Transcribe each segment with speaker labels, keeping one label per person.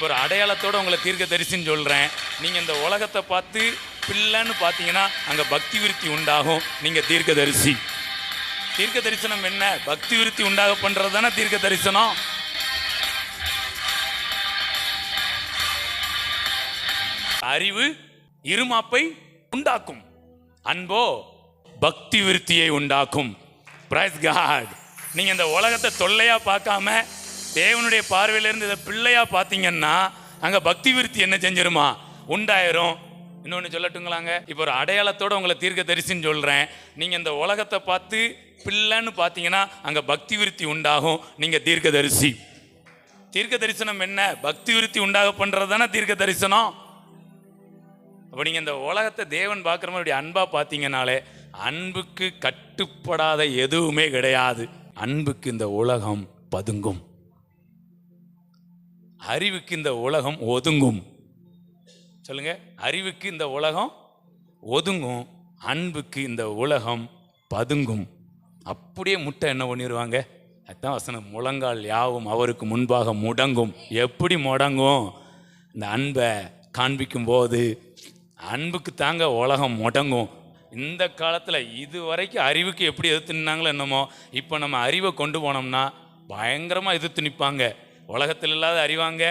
Speaker 1: ஒரு அடையாளத்தோடு உங்களை தீர்க்க தரிசின்னு சொல்கிறேன். நீங்கள் இந்த உலகத்தை பார்த்து பிள்ளைன்னு பார்த்தீங்கன்னா அங்கே பக்தி விருத்தி உண்டாகும். நீங்கள் தீர்க்க தரிசி. தீர்க்க தரிசனம் என்ன? பக்தி விருத்தி உண்டாக பண்ணுறது தானே தீர்க்க தரிசனம். அறிவு இருமாப்பை உண்டாக்கும், அன்போ பக்தி விருத்தியை உண்டாக்கும். Praise God. நீங்க இந்த உலகத்தை தொல்லையா பார்க்காம தேவனுடைய பார்வையிலிருந்து இதை பிள்ளையா பார்த்தீங்கன்னா அங்க பக்தி விருத்தி என்ன செஞ்சிருமா? உண்டாயிரும். இன்னொன்று சொல்லட்டுங்களாங்க, இப்போ ஒரு அடையாளத்தோட உங்களை தீர்க்க தரிசின்னு சொல்றேன். நீங்க இந்த உலகத்தை பார்த்து பிள்ளைன்னு பார்த்தீங்கன்னா அங்க பக்தி விருத்தி உண்டாகும். நீங்க தீர்க்க தரிசி. தீர்க்க தரிசனம் என்ன? பக்தி விருத்தி உண்டாக பண்றது தானே தீர்க்க தரிசனம். அப்போ நீங்கள் இந்த உலகத்தை தேவன் பார்க்குற மாதிரி அன்பாக பார்த்தீங்கனாலே அன்புக்கு கட்டுப்படாத எதுவுமே கிடையாது. அன்புக்கு இந்த உலகம் பதுங்கும், அறிவுக்கு இந்த உலகம் ஒதுங்கும். சொல்லுங்க, அறிவுக்கு இந்த உலகம் ஒதுங்கும், அன்புக்கு இந்த உலகம் பதுங்கும். அப்படியே முட்டை என்ன பண்ணிடுவாங்க? அதுதான் வசனம், முழங்கால் யாவும் அவருக்கு முன்பாக முடங்கும். எப்படி முடங்கும்? இந்த அன்பை காண்பிக்கும் போது அன்புக்கு தாங்க உலகம் முடங்கும். இந்த காலத்தில் இது வரைக்கும் அறிவுக்கு எப்படி எதிர்த்து நின்னாங்களோ என்னமோ, இப்போ நம்ம அறிவை கொண்டு போனோம்னா பயங்கரமாக எதிர்த்து நிற்பாங்க. உலகத்தில் இல்லாத அறிவாங்க,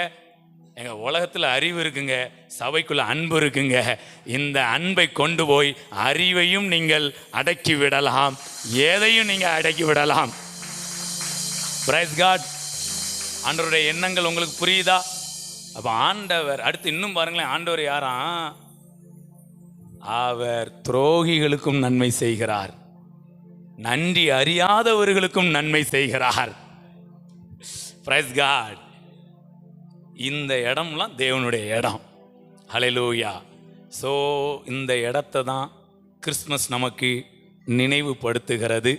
Speaker 1: எங்கள் உலகத்தில் அறிவு இருக்குங்க, சபைக்குள்ள அன்பு இருக்குங்க. இந்த அன்பை கொண்டு போய் அறிவையும் நீங்கள் அடக்கி விடலாம், எதையும் நீங்கள் அடக்கி விடலாம். Praise God. ஆண்டவருடைய எண்ணங்கள் உங்களுக்கு புரியுதா? அப்போ ஆண்டவர் அடுத்து இன்னும் பாருங்களேன், ஆண்டவர் யாராம்? அவர் துரோகிகளுக்கும் நன்மை செய்கிறார், நன்றி அறியாதவர்களுக்கும் நன்மை செய்கிறார். Praise God. இந்த இடம்லாம் தேவனுடைய இடம். ஹல்லேலூயா. ஸோ இந்த இடத்தை தான் கிறிஸ்மஸ் நமக்கு நினைவுபடுத்துகிறது.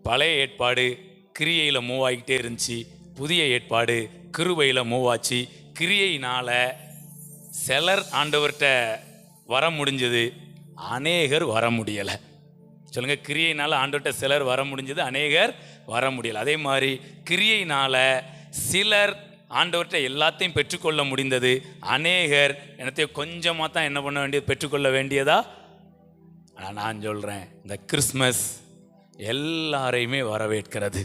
Speaker 1: பழைய ஏற்பாடு கிரியையில் மூவ் ஆகிக்கிட்டே இருந்துச்சு, புதிய ஏற்பாடு கிருபையில் மூவ் ஆச்சு. கிரியையினால் சிலர் ஆண்டவர்கிட்ட வர முடிஞ்சது, அநேகர் வர முடியலை. சொல்லுங்கள், கிரியையினால் ஆண்டவர்கிட்ட சிலர் வர முடிஞ்சது, அநேகர் வர முடியலை. அதே மாதிரி கிரியையினால் சிலர் ஆண்டவர்கிட்ட எல்லாத்தையும் பெற்றுக்கொள்ள முடிந்தது, அநேகர் என்னத்தையும் கொஞ்சமாக தான் என்ன பண்ண வேண்டியது, பெற்றுக்கொள்ள வேண்டியதா. ஆனால் நான் சொல்கிறேன், இந்த கிறிஸ்மஸ் எல்லாரையுமே வரவேற்கிறது.